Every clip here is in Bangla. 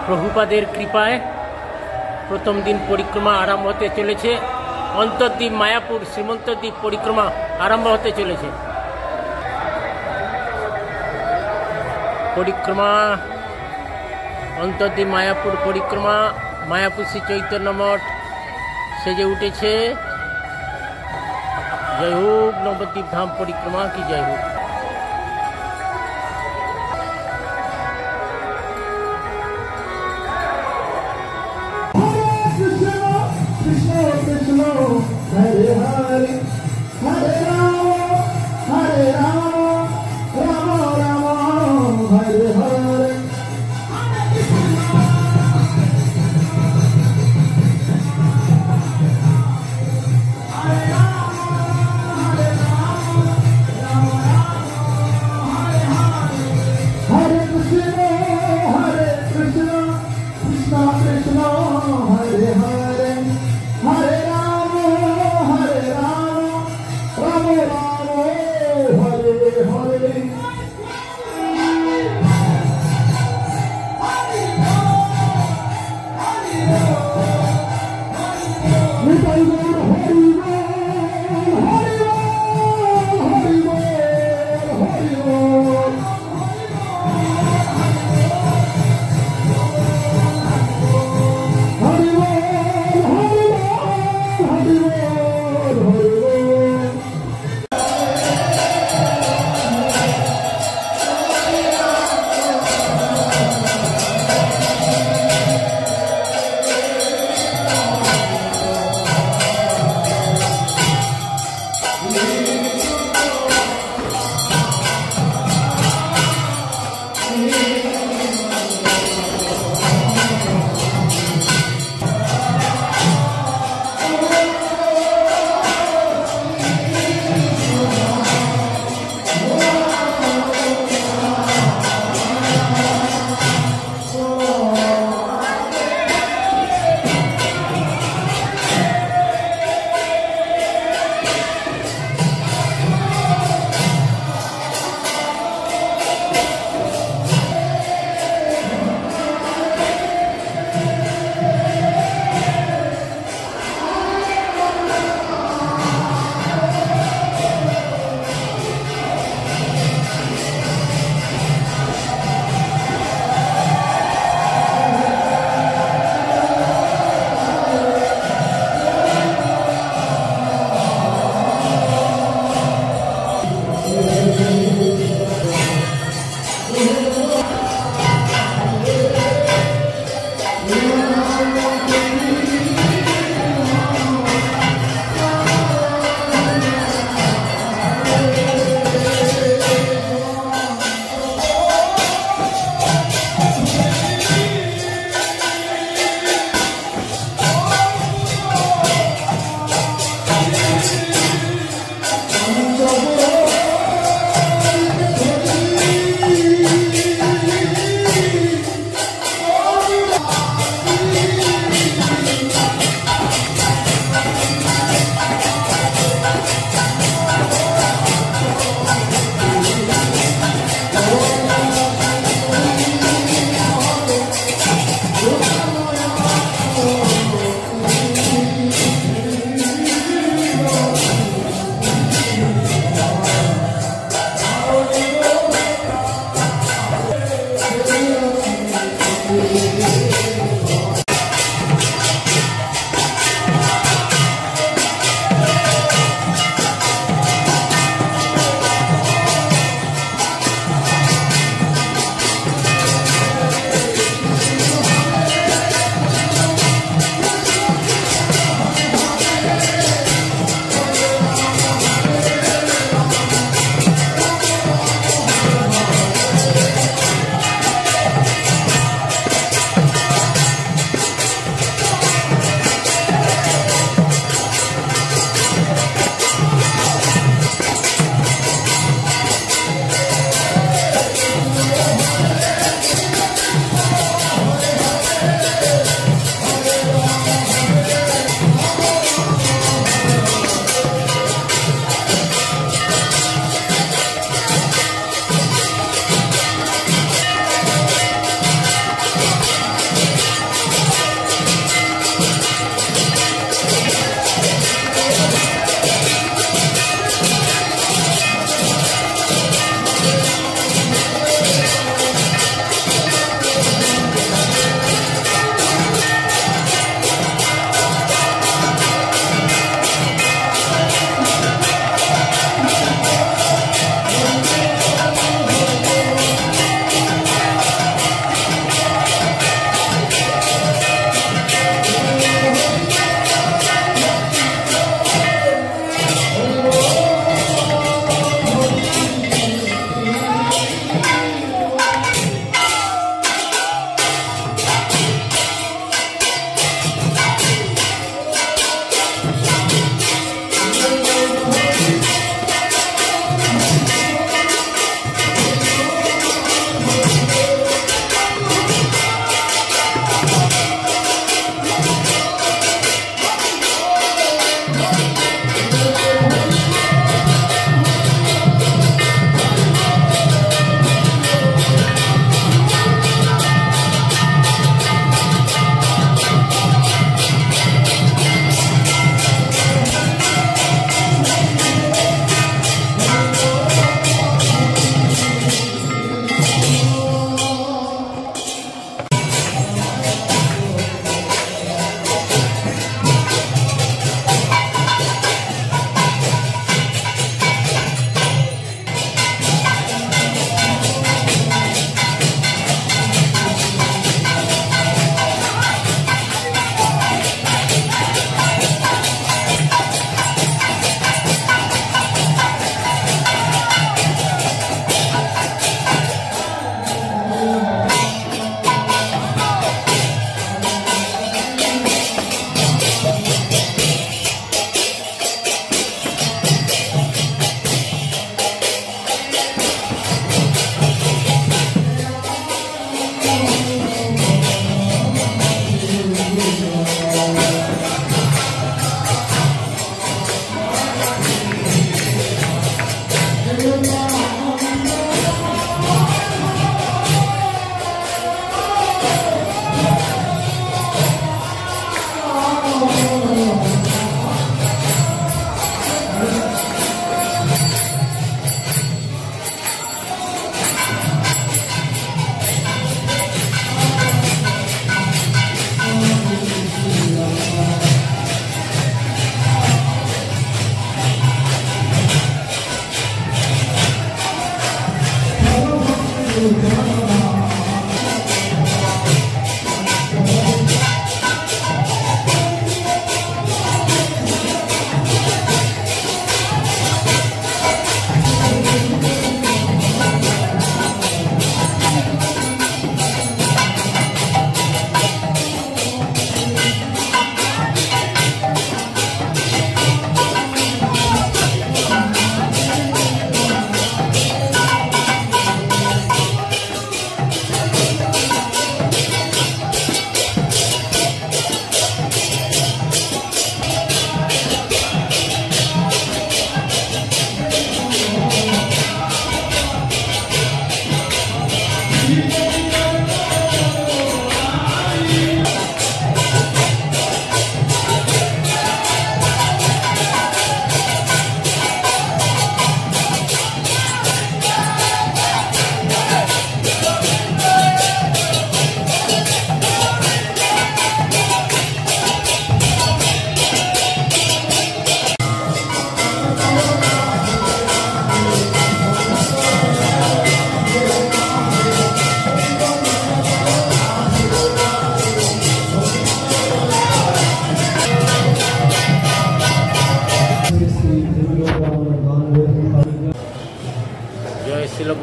প্রভুপাদের কৃপায় প্রথম দিন পরিক্রমা আরম্ভ হতে চলেছে। অন্তর্দ্বীপ মায়াপুর শ্রীমন্তদ্বীপ পরিক্রমা আরম্ভ হতে চলেছে। পরিক্রমা অন্তর্দ্বীপ মায়াপুর পরিক্রমা, মায়াপুর শ্রী চৈতন্য মঠ সেজে উঠেছে। জয় হোক নবদ্বীপ ধাম পরিক্রমা কি জয় হোক। Hare Hare Hare Rama Hare Rama Rama Rama Hare Hare Hare Krishna Hare Krishna Krishna Krishna Hare Hare Hare Rama Hare Rama Rama Rama Hare Hare Nitai Gaur Hari Bol Hari Bol Hari Bol Hari Bol Hari Bol Hari Bol Hari Bol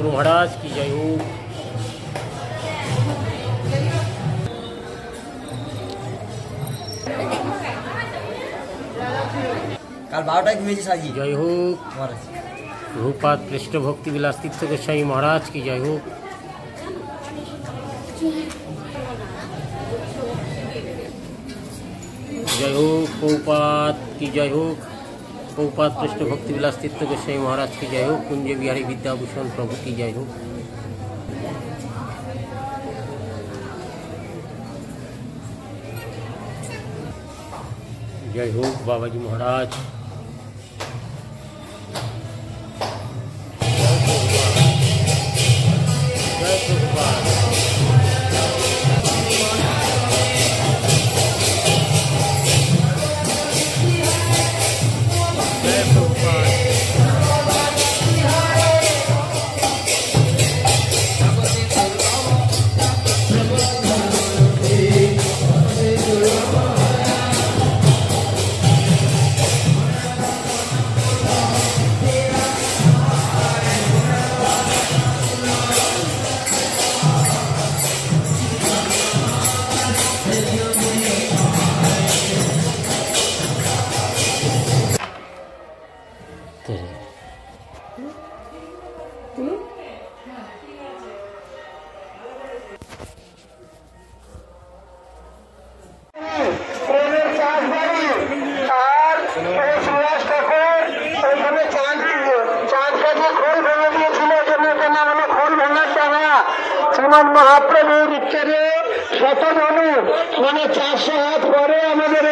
Guru Maharaj की जय हो। কাল 12টায় ঘুমিয়েছি সাজি। जय हो। रूपात कृष्ण भक्ति विलास तीर्थ गोस्वामी महाराज की जय हो। जय हो पौपात की जय हो। पौपात कृष्ण भक्ति विलास तीर्थ गोस्वामी महाराज की जय हो। कुंज बिहारी विद्याभूषण प्रभु की जय हो। जय हो बाबा जी महाराज। जय प्रभुपाद। जय प्रभुपाद। শ্রীমদ মহাপ্রভুর ইচ্ছারে শতধনু মানে 400 হাত পরে আমাদের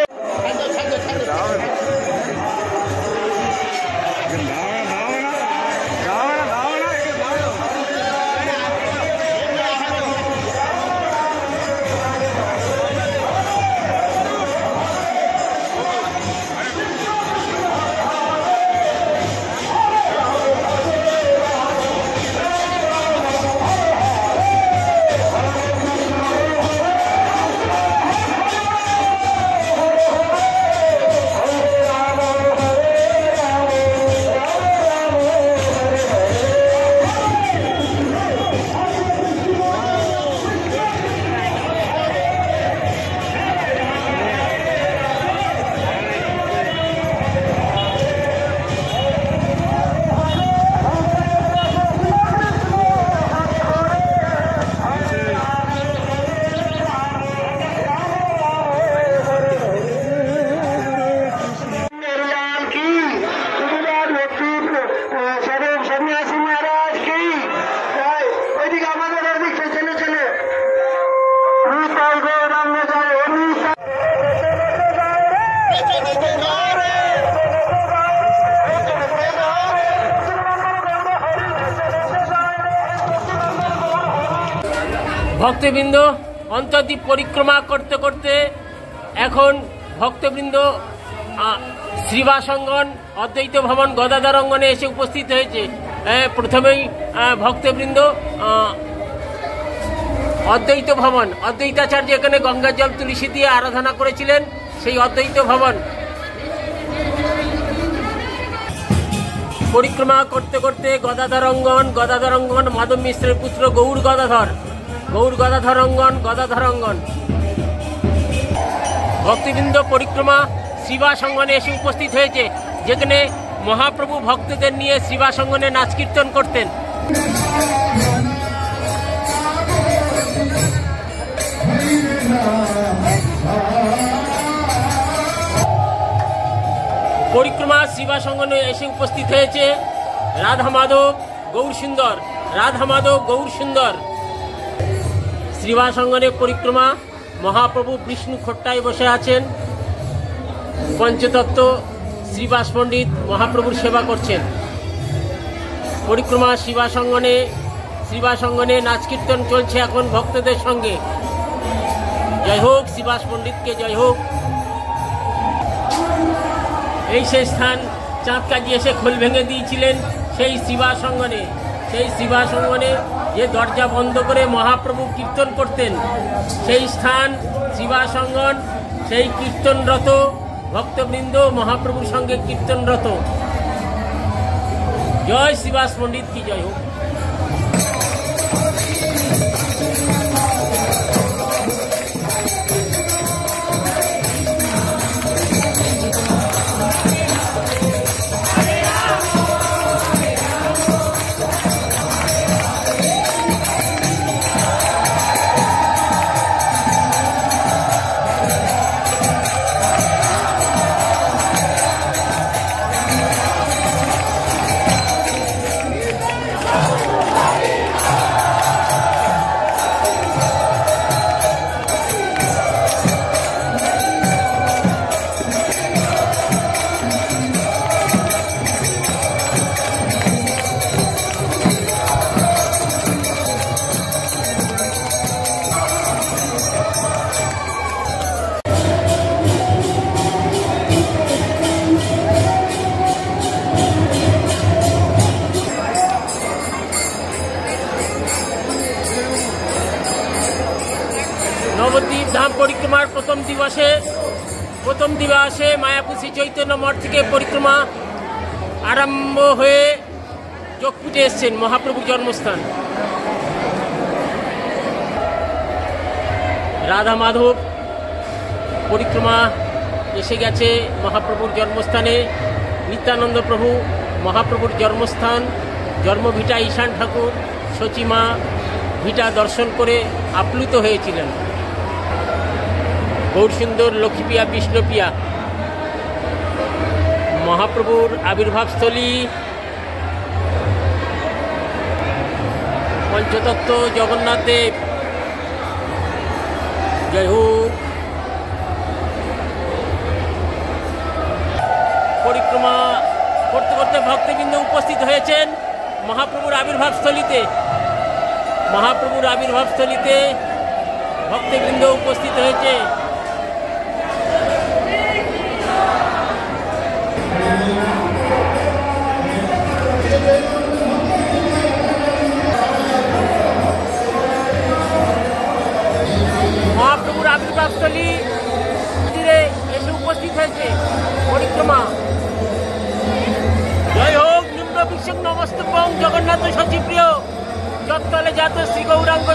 ভক্তবৃন্দ অন্তর্দ্বীপ পরিক্রমা করতে করতে এখন ভক্তবৃন্দ শ্রীবাসঙ্গন অদ্বৈত ভবন গদাধর অঙ্গনে এসে উপস্থিত হয়েছে। প্রথমেই ভক্তবৃন্দ অদ্বৈত ভবন অদ্বৈতাচার্য এখানে গঙ্গা জল তুলসী দিয়ে আরাধনা করেছিলেন, সেই অদ্বৈত ভবন পরিক্রমা করতে করতে গদাধর অঙ্গন মাধব মিশ্রের পুত্র গৌর গদাধর অঙ্গন ভক্তবৃন্দ পরিক্রমা শ্রীবাসঙ্গনে এসে উপস্থিত হয়েছে, যেখানে মহাপ্রভু ভক্তদের নিয়ে শ্রীবাসঙ্গনে নাচ কীর্তন করতেন। পরিক্রমা শ্রীবাসঙ্গনে এসে উপস্থিত হয়েছে রাধা মাধব গৌর সুন্দর। শ্রীবাসঙ্গনে পরিক্রমা মহাপ্রভু বিষ্ণু খোট্টায় বসে আছেন, পঞ্চতত্ত্ব শ্রীবাস পণ্ডিত মহাপ্রভুর সেবা করছেন। পরিক্রমা শ্রীবাসঙ্গনে নাচ কীর্তন চলছে এখন ভক্তদের সঙ্গে। জয় হোক শ্রীবাস পণ্ডিতকে জয় হোক। এই সেই স্থান চাঁদ কাজী এসে খোল ভেঙে দিয়েছিলেন সেই শ্রীবাসঙ্গনে যে দরজা বন্ধ করে মহাপ্রভু কীর্তন করতেন, সেই স্থান শ্রীবাসঙ্গন। সেই কীর্তনরত ভক্তবৃন্দ মহাপ্রভুর সঙ্গে কীর্তনরত। জয় শ্রীবাস পণ্ডিত কি জয় হোক। নবদ্বীপ ধাম পরিক্রমার প্রথম দিবসে মায়াপুর শ্রী চৈতন্য মঠ থেকে পরিক্রমা আরম্ভ হয়ে যোগপীঠে এসছেন মহাপ্রভুর জন্মস্থান। রাধা মাধব পরিক্রমা এসে গেছে মহাপ্রভুর জন্মস্থানে। নিত্যানন্দ প্রভু মহাপ্রভুর জন্মস্থান জন্মভিটা ঈশান ঠাকুর সচিমা ভিটা দর্শন করে আপ্লুত হয়েছিলেন। গৌরসুন্দর লক্ষ্মীপ্রিয়া বিষ্ণুপ্রিয়া মহাপ্রভুর আবির্ভাবস্থলী পঞ্চতত্ত্ব জগন্নাথ দেব জয় হোক। পরিক্রমা করতে করতে ভক্তবৃন্দ উপস্থিত হয়েছেন মহাপ্রভুর আবির্ভাবস্থলীতে। ভক্তবৃন্দ উপস্থিত হয়েছে। মহাপ্রভুর আবির্ভাবস্থলী তীরে এসে উপস্থিত হয়েছে পরিক্রমা। জয় হোক নিম্ন বিশ্বক নমস্তবং জগন্নাথ সচিপ্রিয় যৎকালে জাত শ্রী গৌরাঙ্গ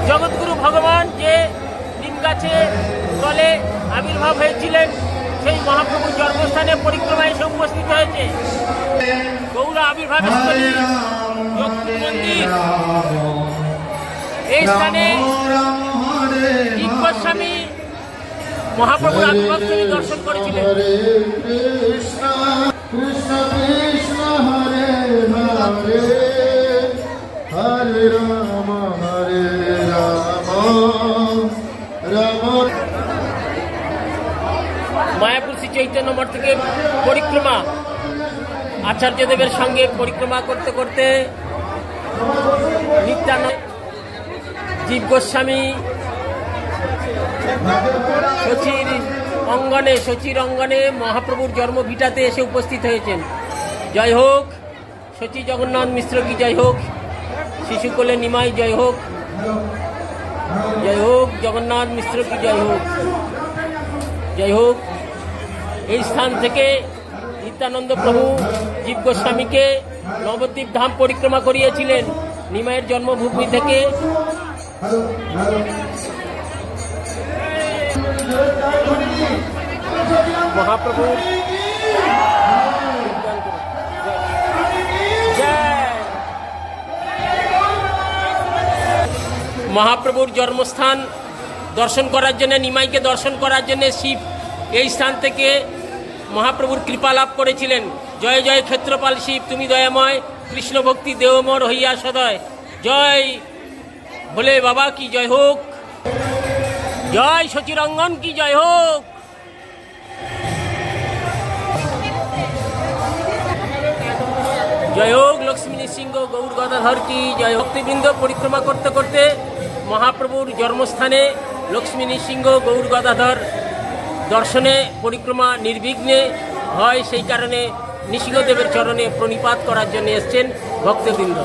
জগৎগুরু ভগবান যে নিম গাছের তলে আবির্ভাব হয়েছিলেন সেই মহাপ্রভুর জন্মস্থানে পরিক্রমা এসে উপস্থিত হয়েছে। গৌরা আবির্ভাবস্থলী মন্দির, এই স্থানে গোস্বামী মহাপ্রভুর আবির্ভাবস্থলী দর্শন করেছিলেন। কৃষ্ণ কৃষ্ণ হরে হরে হরে রাম রাম। মায়াপুর শ্রী চৈতন্য মঠ থেকে পরিক্রমা আচার্যদেবের সঙ্গে পরিক্রমা করতে করতে নিত্যানন্দ জীব গোস্বামী শচীর অঙ্গনে মহাপ্রভুর জন্মভিটাতে এসে উপস্থিত হয়েছেন। জয় হোক শচী জগন্নাথ মিশ্র কি জয় হোক, শিশুকোলে নিমাই জয় হোক, জয় হোক জগন্নাথ মিশ্র কি জয় হোক, জয় হোক। এই স্থান থেকে নিত্যানন্দ প্রভু জীব গোস্বামীকে নবদ্বীপ ধাম পরিক্রমা করিয়েছিলেন নিমাইয়ের জন্মভূমি থেকে। মহাপ্রভুর মহাপ্রভুর জন্মস্থান দর্শন করার জন্য, নিমাইকে দর্শন করার জন্য শিব এই স্থান থেকে মহাপ্রভুর কৃপা লাভ করেছিলেন। জয় জয় ক্ষেত্রপাল শিব, তুমি দয়াময়, কৃষ্ণ ভক্তি দেহমর হইয়া সদয়। জয় ভোলে বাবা কি জয় হোক, জয় শচীরঙ্গন কি জয় হোক। জয় হোক লক্ষ্মী নৃসিংহ গৌর গদাধর কি জয়। ভক্তিবৃন্দ পরিক্রমা করতে করতে মহাপ্রভুর জন্মস্থানে লক্ষ্মী নৃসিংহ গৌর গদাধর দর্শনে পরিক্রমা নির্বিঘ্নে হয়, সেই কারণে নৃসিংহদেবের চরণে প্রণিপাত করার জন্য এসছেন ভক্তবৃন্দ।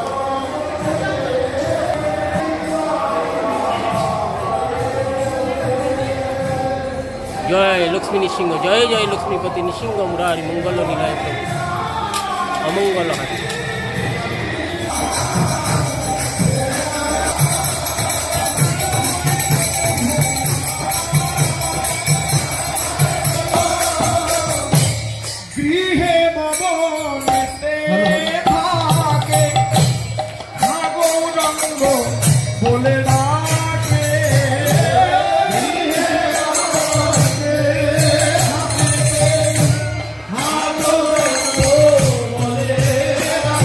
জয় লক্ষ্মী নৃসিংহ, জয় জয় লক্ষ্মীপতি নৃসিংহ মুরারি মঙ্গল লীলায় অমঙ্গল হয়। গৃহে ভবনেতে থাকে গৌরাঙ্গ বলে ডাকে, গৃহে ভবনেতে থাকে গৌরাঙ্গ বলে ডাকে।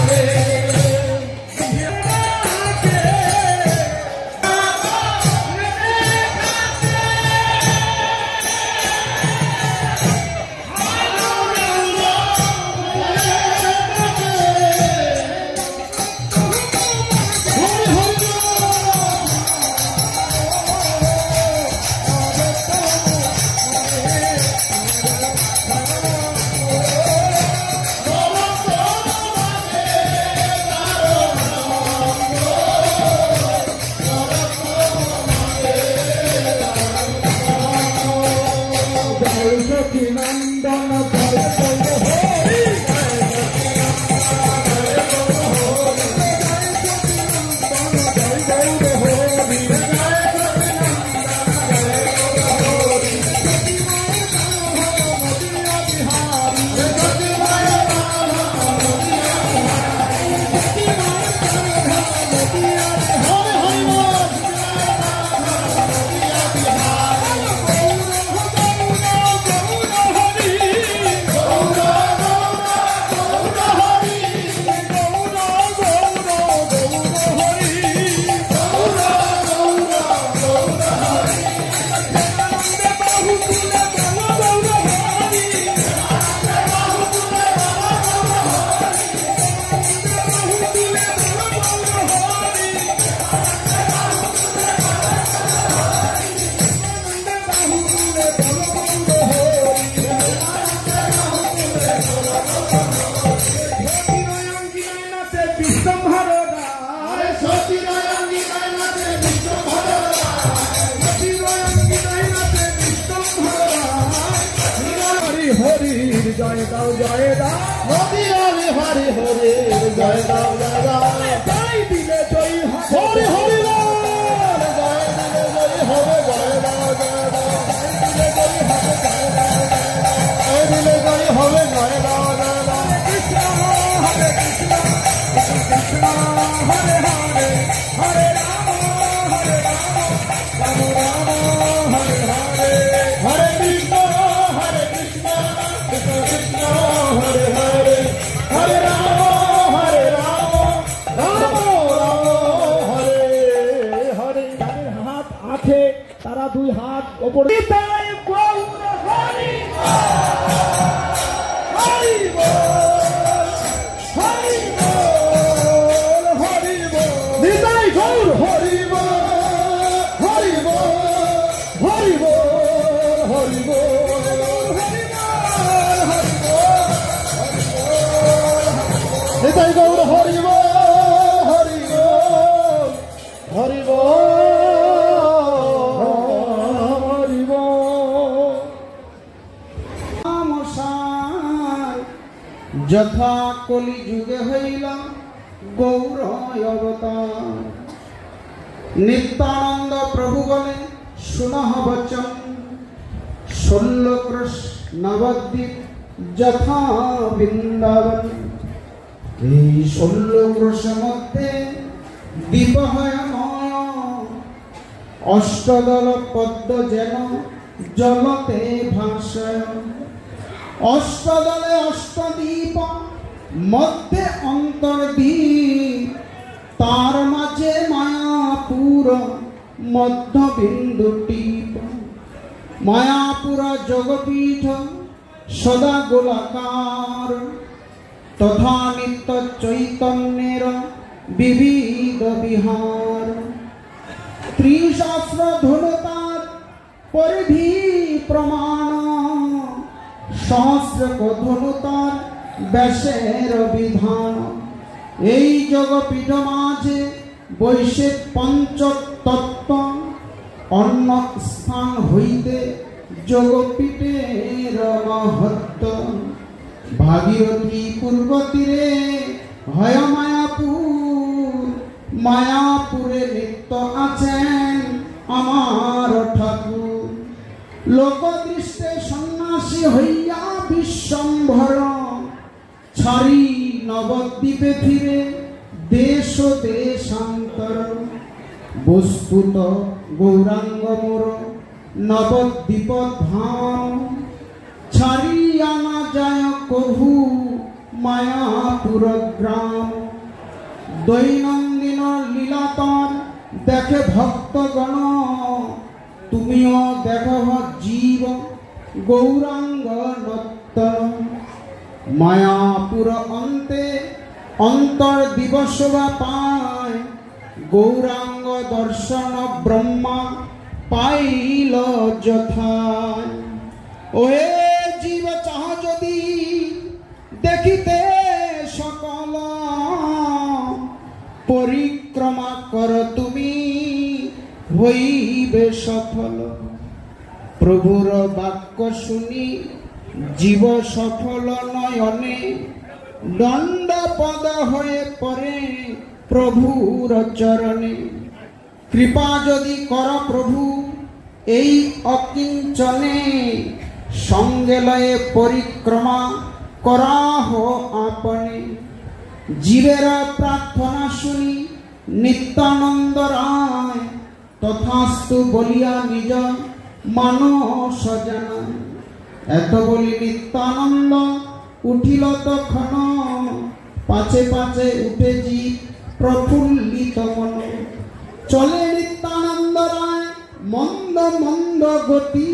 জয় দাও নদী হরি হরি হরি জয় দাও জয় দিলে জয় হরি হরি জয় দিলে জয় হবে জয় দাও জয় দিলে জয় হবে জয় দাও কৃষ্ণ হরে কৃষ্ণ কৃষ্ণ হরে হরে হরে রাম রাম রাম হরে হরে হরে কৃষ্ণ কৃষ্ণ কৃষ্ণ হরে হরে হরে রাম রাম হরে হরে। যাদের হাত আছে তারা দুই হাত ওপরে নিতাই গৌর হরি বল হরি বল হরি বল হরি বল। যথা কলি যুগে হইল গৌর অবতার নিত্যানন্দ প্রভু বলে শুনহ বচন 16 ক্রোশ নবদ্বীপ যথা বৃন্দাবন। এই 16 ক্রোশের মধ্যে দ্বীপ হয় অষ্টদল পদ্ম যেন জলতে ভাসায়। অষ্টদলে অষ্টদ্বীপ মধ্যে অন্তর্দ্বীপ তার মাঝে মায়াপুর মধ্যবিন্দু টিপ। মায়াপুর যোগপীঠ সদা গোলাকার তথা নিত্য চৈতন্যের বিবিধ বিহার। ত্রিশাস্ত্র ধনুতার পরিধি প্রমাণ সহস্র ধনুতার ব্যাসের বিধান। এই যোগপীঠ মাঝে বৈশে পঞ্চতত্ত্ব অন্য স্থান হইতে যোগপীঠের মহত্ত্ব। ভাগীরথী পূর্ব তীরে হয় মায়াপুর। মায়াপুরে নিত্য আছেন আমার ঠাকুর। লোকদৃষ্টে সন্ন্যাসী হইয়া বিশ্বম্ভর ছাড়ি নবদ্বীপে ফিরে দেশ দেশান্তর। বস্তুত গৌরাঙ্গ মোর নবদ্বীপ ধাম ছাড়িয়া না যায় কভু মায়াপুর গ্রাম। দৈনন্দিন লীলাতন দেখে ভক্তগণ তুমিও দেখো জীব গৌরাঙ্গ নর্তন। মায়াপুর অন্তে অন্তর দিবস পায় গৌরাঙ্গ দর্শন ব্রহ্মা পাইল যথায়। ওহে জীব চাহ যদি দেখিতে সকল পরিক্রমা কর তুমি হইবে সফল। প্রভুর বাক্য শুনি জীব সফল নয়নে দণ্ড পদ হয়ে পড়ে প্রভুর চরণে। কৃপা যদি কর প্রভু এই অকিঞ্চনে সঙ্গে লয়ে পরিক্রমা করাহ আপনে। জীবের প্রার্থনা শুনি নিত্যানন্দ রায় তথাস্তু বলিয়া নিজ মানস জানায়। এত বলি নিত্যানন্দ উঠিল তখন পাছে পাছে উঠে জীব প্রফুল্লিত মন। চলে নিত্যানন্দ রায় মন্দ মন্দ গতি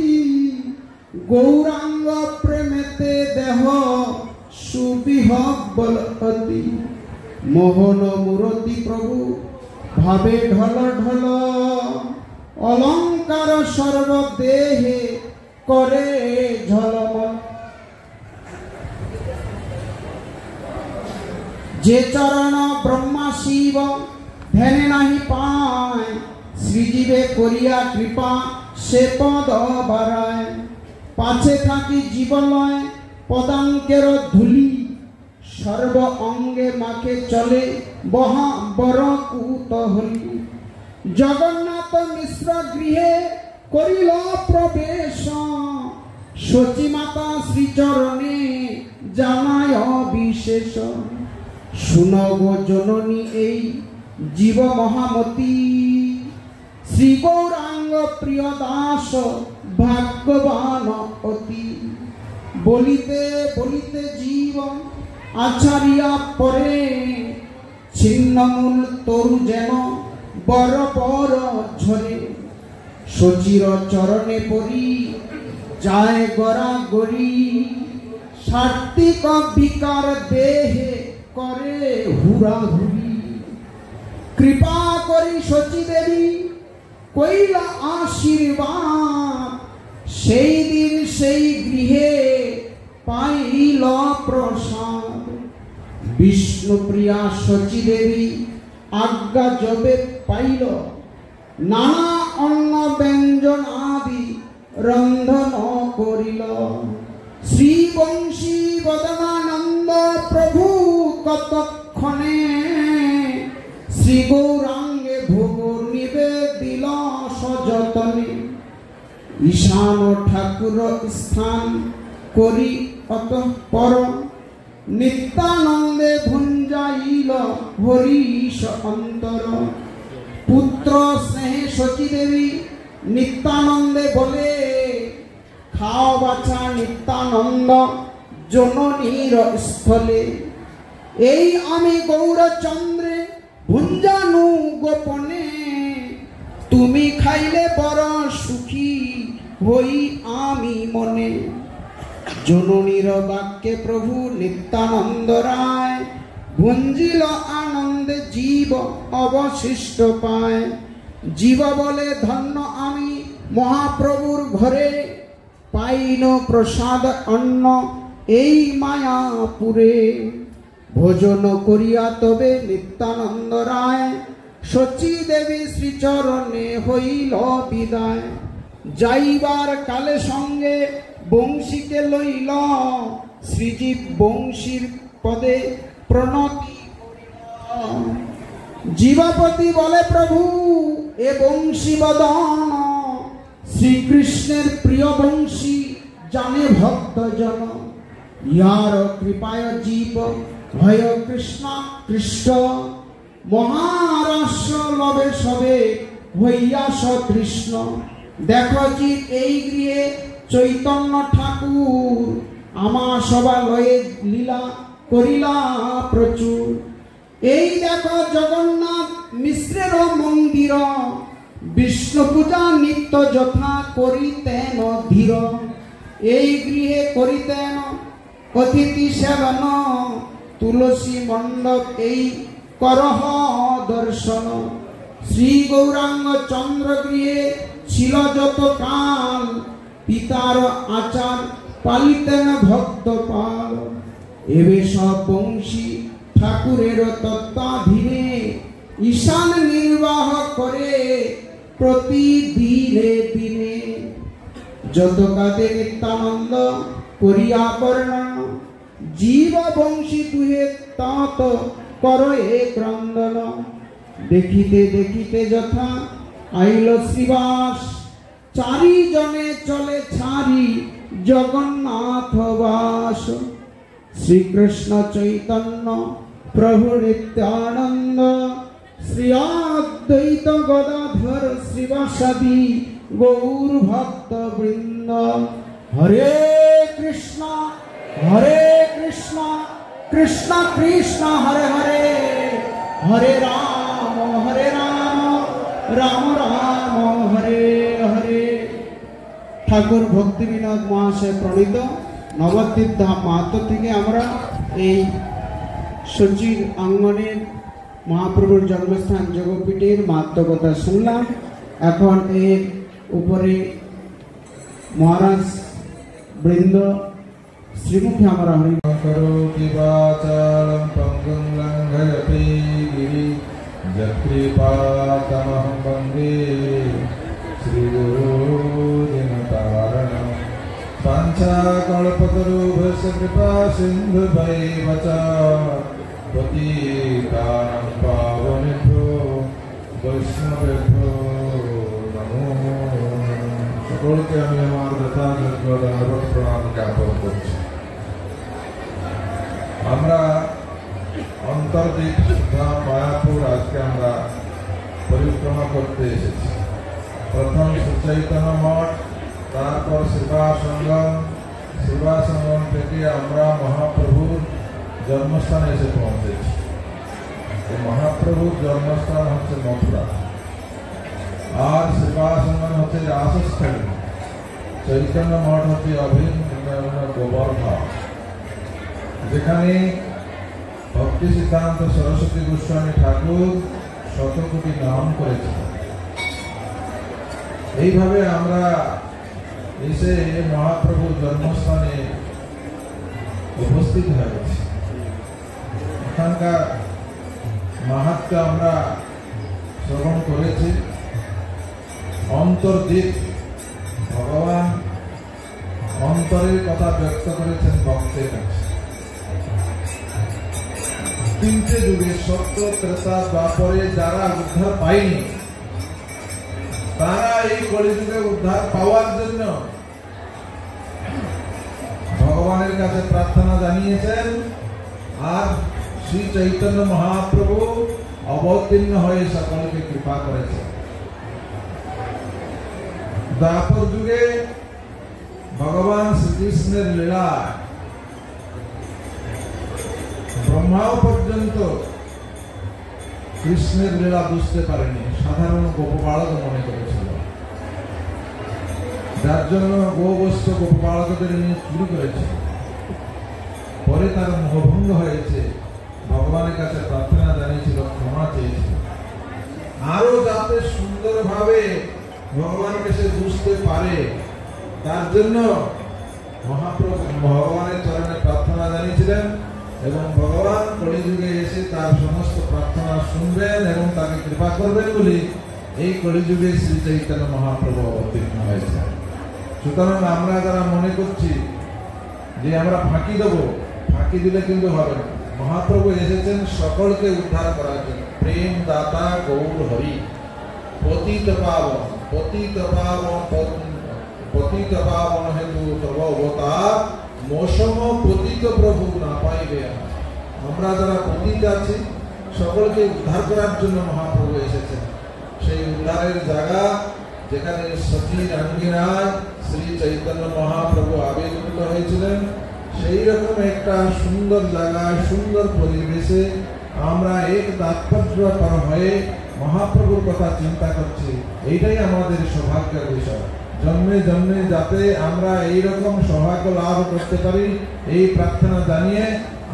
গৌরাঙ্গ প্রেমেতে দেহ সুবিহব্বল অতি। মোহন মূরতি প্রভু ভাবে ঢল ঢল অলঙ্কার সর্বদেহে করে ঝলমল। যে চরণ ব্রহ্মা শিব ধ্যানে নাহি পায় শ্রীজীবে করিয়া কৃপা সে পদ বাড়ায়। পাছে থাকি জীবলয় পদাঙ্কের ধুলি সর্ব অঙ্গে মাখে চলে বহা বড় কুতহলী। জগন্নাথ মিশ্র গৃহে করিল প্রবেশ, সচী মাতা শ্রীচরণে জানায় বিশেষ। শুনো গো জননী এই জীব মহামতী, শ্রী গৌরাঙ্গ প্রিয় দাস ভাগ্যবান অতি। বলিতে বলিতে জীব আচারিয়া পরে, ছিন্নমূল তরু যেন বর বর ঝরে। সচির চরণে পড়ি যায় গড়া গড়ি, সাত্বিক বিকার দেহে করে হুড়াহুড়ি। কৃপা করি সচী দেবী কইলা আশীর্বাদ, সেই দিন সেই গৃহে পাইল প্রসাদ। বিষ্ণুপ্রিয়া সচী দেবী আজ্ঞা যবে পাইল, নানা অন্ন ব্যঞ্জন আদি রন্ধন করিল। শ্রী বংশী বদনানন্দ প্রভু কতক্ষণে, শ্রী গৌরাঙ্গে ভোগ নিবেদিল সযতনে। ঈশান ঠাকুর স্থান করি অতঃপর, নিত্যানন্দে ভুঞ্জাইল হরিশ অন্তর। পুত্র স্নেহে সচী দেবী নিত্যানন্দে বলে, খাও বাছা নিত্যানন্দ জননীর স্থলে। এই আমি গৌরচন্দ্রে ভুঞ্জানু গোপনে, তুমি খাইলে বড় সুখী হই আমি মনে। জননীর বাক্যে প্রভু নিত্যানন্দ রায়, ভুঞ্জিল আনন্দে জীব অবশিষ্ট পায়। জীব বলে ধন্য আমি মহাপ্রভুর ঘরে, পাইন প্রসাদ অন্ন এই মায়াপুরে। ভোজন করিয়া তবে নিত্যানন্দ রায়, সচী দেবী শ্রীচরণে হইল বিদায়। যাইবার কালে সঙ্গে বংশীকে লইল, শ্রীজীব বংশীর পদে প্রণতি করিল। জীবাপতি বলে প্রভু এ বংশী বদন, শ্রীকৃষ্ণের প্রিয় বংশী জানে ভক্তজন। ইয়ার কৃপায় জীব ভয় কৃষ্ণ কৃষ্ট, মহারাষ্ট্র লবে সবে হইয়া সতৃষ্ণ। দেখো জীব এই গৃহে চৈতন্য ঠাকুর, আমা সভা লয়ে লীলা করিলা প্রচুর। এই দেখো জগন্নাথ মিশ্রের মন্দির, বিষ্ণু পূজা নিত্য যথা করিতেন ধীর। এই গৃহে করিতেন অতিথি সেবন, তুলসী মণ্ডপ এই করহ দর্শন। শ্রী গৌরাঙ্গ চন্দ্র গৃহে ছিল যত কাল, পিতার আচার পালিতেন ভক্ত পাল। এবে সব বংশী ঠাকুরের তত্ত্বাধীনে, ঈশান নির্বাহ করে প্রতিদিনে দিনে। যত কাঁদে নিত্যানন্দ করিয়া বর্ণন, জীব বংশী দুহে তত করো এ ক্রন্দন। দেখিতে দেখিতে যথা আইল শ্রীবাস, চারিজনে চলে ছাড়ি জগন্নাথ বাস। শ্রীকৃষ্ণ চৈতন্য প্রভু নিত্যানন্দ, শ্রী অদ্বৈত গদাধর শ্রীবাসাদি গৌর ভক্ত বৃন্দ। হরে কৃষ্ণ কৃষ্ণ কৃষ্ণ হরে হরে, হরে রাম রাম রাম হরে হরে। ঠাকুর ভক্তি বিনোদ মহাশয় প্রণীত নবদ্বীপ ধাম মাহাত্ম থেকে আমরা এই সচির আঙ্গনের মহাপ্রভুর জন্মস্থান যোগপীঠের মাহাত্ম কথা শুনলাম। এখন এর উপরে মহারাজ বৃন্দ শ্রীমুখে আমরা হরি করোতি বাচালং পঙ্গুং লঙ্ঘয়তে গিরি, যৎকৃপাতমহং বন্দে শ্রীগুরু দিনতারিণং। পাঞ্চাকল্পতরুভ্যশ্চ कृपा सिंधु च पतितानां पावनेभ्यो वैष्णवेभ्यो नमो সকলকে আমি আমার যথাযোগ্য দণ্ডবত প্রণাম জ্ঞাপন করছি। আমরা অন্তর্দ্বীপ তথা মায়াপুর আজকে আমরা পরিক্রমা করতে এসেছি। প্রথম শ্রীচৈতন্য মঠ, তারপর সেবা সঙ্গম থেকে আমরা মহাপ্রভুর জন্মস্থানে এসে পৌঁছেছি। এই মহাপ্রভুর জন্মস্থান হচ্ছে মথুরা, আর সেবা সঙ্গম হচ্ছে রাসস্থলী, চৈতন্য মঠ হচ্ছে অভিন্ন গোবর্ধা, যেখানে ভক্তি সিদ্ধান্ত সরস্বতী গোস্বামী ঠাকুর শতকোটি নাম করেছেন। এইভাবে আমরা এসে মহাপ্রভুর জন্মস্থানে উপস্থিত হয়েছি। এখানকার মাহাত্ম্য আমরা শ্রবণ করেছি। অন্তর্দ্বীপ, ভগবান অন্তরের কথা ব্যক্ত করেছেন ভক্তের কাছে। তিনটে যুগে সত্য, ত্রেতা, দ্বাপরে যারা উদ্ধার পায়নি, তারা এই কলিযুগে উদ্ধার পাওয়ার জন্য ভগবানের কাছে প্রার্থনা জানিয়েছেন, আর শ্রী চৈতন্য মহাপ্রভু অবতীর্ণ হয়ে সকলকে কৃপা করেছেন। দ্বাপর যুগে ভগবান শ্রীকৃষ্ণের লীলা ব্রহ্মাও পর্যন্ত কৃষ্ণের লীলা বুঝতে পারেনি, সাধারণ গোপবালক মনে করেছিল, যার জন্য গোবস্ত গোপবালকদের নিয়ে চুরি করেছে। পরে তার মোহভঙ্গ হয়েছে, ভগবানের কাছে প্রার্থনা জানিয়েছিল, ক্ষমা চেয়েছিল, আরো যাতে সুন্দরভাবে ভগবানকে সে বুঝতে পারে তার জন্য মহাপ্রভু ভগবানের চরণে প্রার্থনা জানিয়েছিলেন, এবং ভগবান কলিযুগে এসে তার সমস্ত প্রার্থনা শুনবেন এবং তাকে কৃপা করবেন বলে এই কলিযুগে শ্রী চৈতন্য মহাপ্রভু অবতীর্ণ হয়েছে। সুতরাং আমরা যারা মনে করছি যে আমরা ফাঁকি দেবো, ফাঁকি দিলে কিন্তু হবে না। মহাপ্রভু এসেছেন সকলকে উদ্ধার করার জন্য। প্রেম দাতা গৌর হরি, পতিত পাবন, পতিত পাবন হেতু তব অবতার, মৌসম পতিত প্রভু না পাইবে। আমরা যারা পতিত আছি সকলকে উদ্ধার করার জন্য মহাপ্রভু এসেছেন। সেই উদ্ধারের জায়গা যেখানে সতী রাঙ্গিনায় শ্রী চৈতন্য মহাপ্রভু আবির্ভূত হয়েছিলেন, সেই রকম একটা সুন্দর জায়গায় সুন্দর পরিবেশে আমরা এক তাৎপর্যপর হয়ে মহাপ্রভুর কথা চিন্তা করছি। এইটাই আমাদের সৌভাগ্যের বিষয়। জন্মে জন্মে যাতে আমরা এইরকম সৌভাগ্য লাভ করতে পারি, এই প্রার্থনা জানিয়ে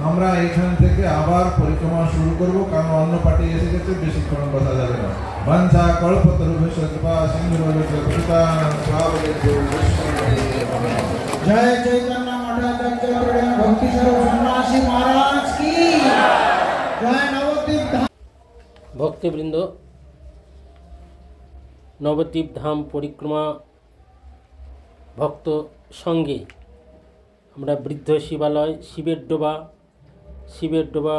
আমরা এখান থেকে আবার পরিক্রমা শুরু করব, কারণ অন্য পার্টি এসে গেছে, বেশিক্ষণ বসা যাবে না। বাঞ্ছা কল্পতরুভ্যশ্চ কৃপা সিন্ধুভ্যশ্চ পতিতানাং পাবনেভ্যো বৈষ্ণবেভ্যো। জয় চৈতন্য মঠাচার্য ভক্তি স্বরূপ সন্ন্যাসী মহারাজ কি জয়। নবদ্বীপ ধাম ভক্তবৃন্দ, নবদ্বীপ ধাম পরিক্রমা ভক্ত সঙ্গে আমরা বৃদ্ধ শিবালয়, শিবের ডোবা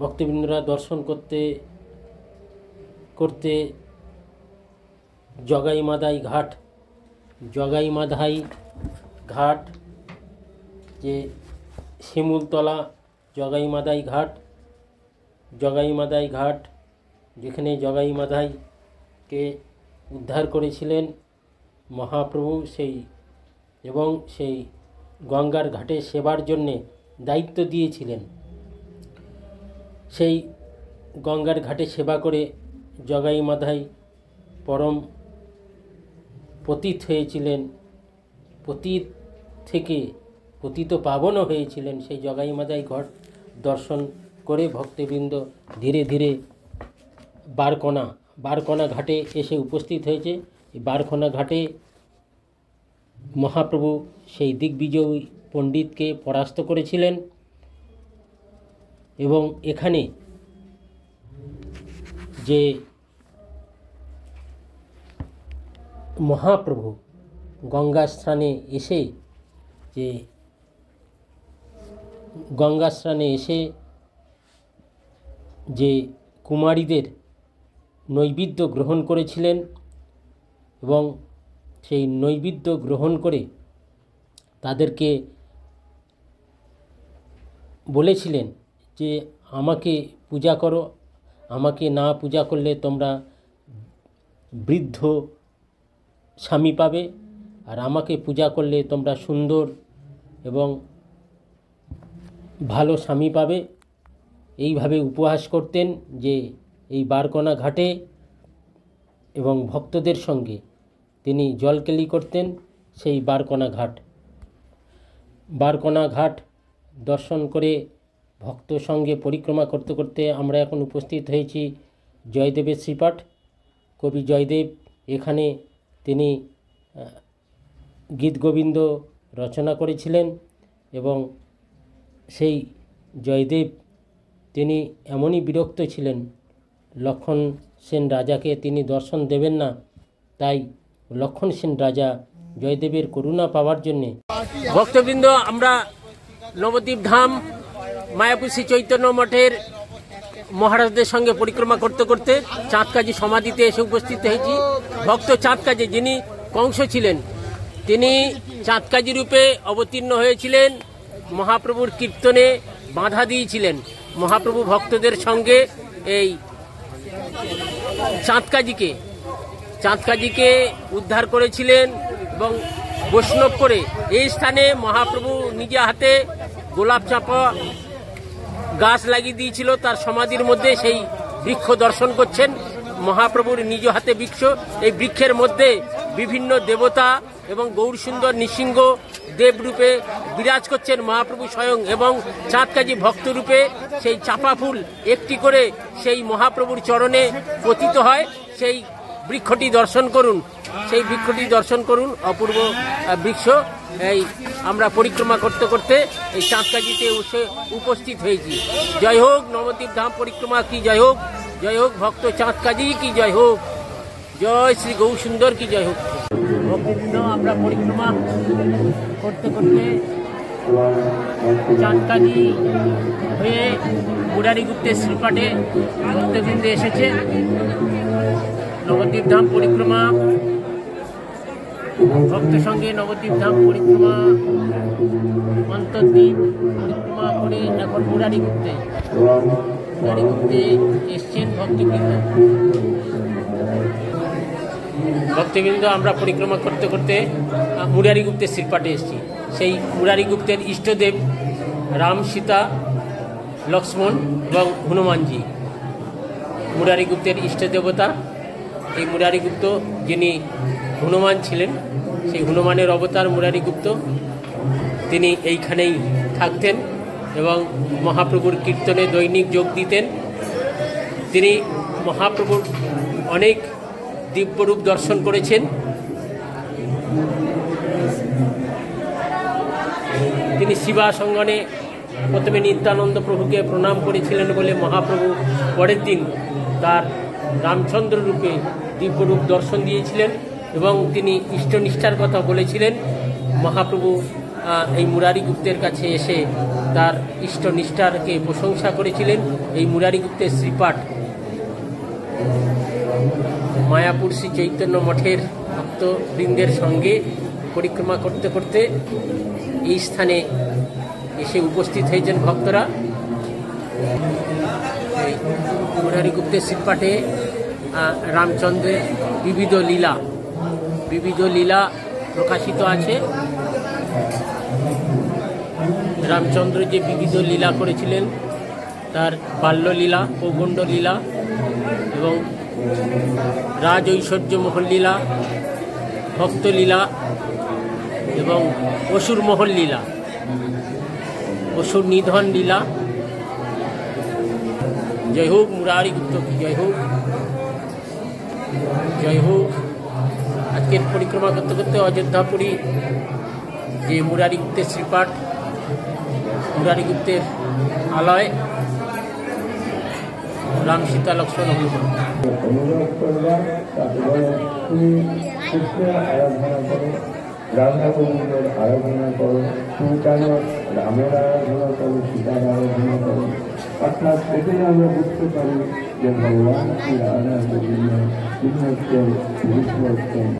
ভক্তবৃন্দরা দর্শন করতে করতে জগাইমাদাই ঘাট, যে শিমুলতলা জগাইমাদাই ঘাট, যেখানে জগাইমাদাইকে উদ্ধার করেছিলেন মহাপ্রভু, এবং সেই গঙ্গার ঘাটে সেবার জন্যে দায়িত্ব দিয়েছিলেন। সেই গঙ্গার ঘাটে সেবা করে জগাইমাদাই পরম পতিত হয়েছিলেন, পতিত থেকে পতিত পাবনও হয়েছিলেন। সেই জগাইমাদাই ঘাট দর্শন করে ভক্তবৃন্দ ধীরে ধীরে বারকোনা ঘাটে এসে উপস্থিত হয়েছে। এই বারকোনা ঘাটে মহাপ্রভু সেই দিগ্বিজয়ী পণ্ডিতকে পরাস্ত করেছিলেন, এবং এখানে যে মহাপ্রভু গঙ্গা স্নানে এসে যে গঙ্গা স্নানে এসে যে কুমারীদের নৈবেদ্য গ্রহণ করেছিলেন এবং সেই নৈবেদ্য গ্রহণ করে তাদেরকে বলেছিলেন যে আমাকে পূজা করো, আমাকে না পূজা করলে তোমরা বৃদ্ধ স্বামী পাবে, আর আমাকে পূজা করলে তোমরা সুন্দর এবং ভালো স্বামী পাবে। এইভাবে উপহাস করতেন যে এই বারকণা ঘাটে এবং ভক্তদের সঙ্গে তিনি জলকেলি করতেন। সেই বারকণা ঘাট দর্শন করে ভক্ত সঙ্গে পরিক্রমা করতে করতে আমরা এখন উপস্থিত হয়েছি জয়দেবের শ্রীপাঠ। কবি জয়দেব এখানে তিনি গীতগোবিন্দ রচনা করেছিলেন এবং সেই জয়দেব তিনি এমনই বিরক্ত ছিলেন, লক্ষণ সেন রাজাকে তিনি দর্শন দেবেন না, তাই লক্ষণ সেন রাজা জয়দেবের করুণা পাওয়ার জন্যে ভক্তবৃন্দ আমরা নবদ্বীপ ধাম মায়াপুর শ্রী চৈতন্য মঠের মহারাজদের সঙ্গে পরিক্রমা করতে করতে চাঁদকাজি সমাধিতে এসে উপস্থিত হয়েছি। ভক্ত চাঁদকাজি যিনি কংস ছিলেন, তিনি চাঁদকাজি রূপে অবতীর্ণ হয়েছিলেন, মহাপ্রভুর কীর্তনে বাধা দিয়েছিলেন। মহাপ্রভু ভক্তদের সঙ্গে এই চাঁদকাজিকে উদ্ধার করেছিলেন এবং বৈষ্ণব করে এই স্থানে মহাপ্রভু নিজে হাতে গোলাপ চাঁপা গাছ লাগিয়ে দিয়েছিল তার সমাধির মধ্যে। সেই বৃক্ষ দর্শন করছেন, মহাপ্রভুর নিজ হাতে বৃক্ষ। এই বৃক্ষের মধ্যে বিভিন্ন দেবতা এবং গৌরসুন্দর নৃসিংহ দেবরূপে বিরাজ করছেন মহাপ্রভু স্বয়ং, এবং চাঁদকাজি ভক্তরূপে সেই চাপা ফুল একটি করে সেই মহাপ্রভুর চরণে পতিত হয়। সেই বৃক্ষটি দর্শন করুন, অপূর্ব বৃক্ষ। এই আমরা পরিক্রমা করতে করতে এই চাঁদকাজিতে উপস্থিত হয়েছি। জয় হোক নবদ্বীপ ধাম পরিক্রমা কি জয় হোক, জয় হোক ভক্ত চাঁদকাজি কি জয় হোক, জয় শ্রী গৌরসুন্দর কি জয় হোক। ভক্তবৃন্দ আমরা পরিক্রমা করতে করতে চাঁদকাজি হয়ে মুরারিগুপ্তের শ্রীপাঠে ভক্তবৃন্দ এসেছে। নবদ্বীপ ধাম পরিক্রমা ভক্ত সঙ্গে নবদ্বীপ ধাম পরিক্রমা অন্তর্দ্বীপ পরিক্রমা করে এখন মুরারিগুপ্তে এসছেন ভক্তবৃন্দ। আমরা পরিক্রমা করতে করতে মুরারিগুপ্তের শ্রীপাঠে এসেছি। সেই মুরারিগুপ্তের ইষ্টদেব রাম, সীতা, লক্ষ্মণ এবং হনুমানজি মুরারিগুপ্তের ইষ্ট দেবতা। এই মুরারিগুপ্ত যিনি হনুমান ছিলেন, সেই হনুমানের অবতার মুরারিগুপ্ত, তিনি এইখানেই থাকতেন এবং মহাপ্রভুর কীর্তনে দৈনিক যোগ দিতেন। তিনি মহাপ্রভুর অনেক দিব্যরূপ দর্শন করেছেন। তিনি শিবাসঙ্গনে প্রথমে নিত্যানন্দ প্রভুকে প্রণাম করেছিলেন বলে মহাপ্রভু পরের দিন তার রামচন্দ্র রূপে দিব্যরূপ দর্শন দিয়েছিলেন এবং তিনি ইষ্টনিষ্ঠার কথা বলেছিলেন। মহাপ্রভু এই মুরারিগুপ্তের কাছে এসে তার ইষ্টনিষ্ঠারকে প্রশংসা করেছিলেন। এই মুরারিগুপ্তের শ্রীপাঠ মায়াপুর শ্রী চৈতন্য মঠের ভক্তবৃন্দের সঙ্গে পরিক্রমা করতে করতে এই স্থানে এসে উপস্থিত হয়েছেন ভক্তরা। এই মুরারিগুপ্তের শ্রীপাঠে রামচন্দ্রের বিবিধ লীলা প্রকাশিত আছে। রামচন্দ্র যে বিবিধ লীলা করেছিলেন তার বাল্যলীলা, পৌগণ্ড লীলা এবং রাজ ঐশ্বর্য মোহন লীলা, ভক্তলীলা এবং অসুর মোহন লীলা, অসুর নিধন লীলা। জয় হোক মুরারিগুপ্ত কি জয় হোক, জয় হোক। আজকের পরিক্রমা করতে করতে অযোধ্যাপুরী যে মুরারিগুপ্তের শ্রীপাঠ, মুরারিগুপ্তের আলয়, রাম, সীতা, লক্ষ্মণ, হনুমান। রাধা গোবিন্দের আরাধনা করো, কেন রামের আরাধনা করো, সীতার আরাধনা করো। অর্থাৎ এতে আমরা বুঝতে পারি যে ভগবান শ্রী রাধা গোবিন্দ তিনি হচ্ছেন Purushottam.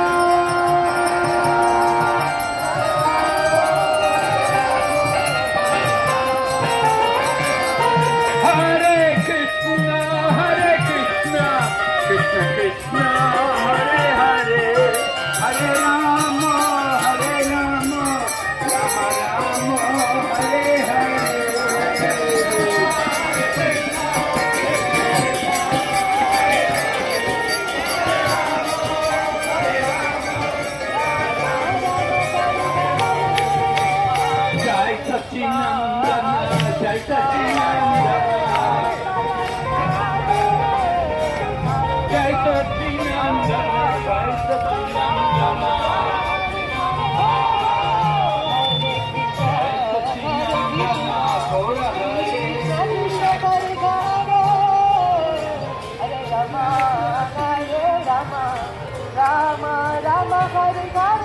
Rama Rama Hare Hare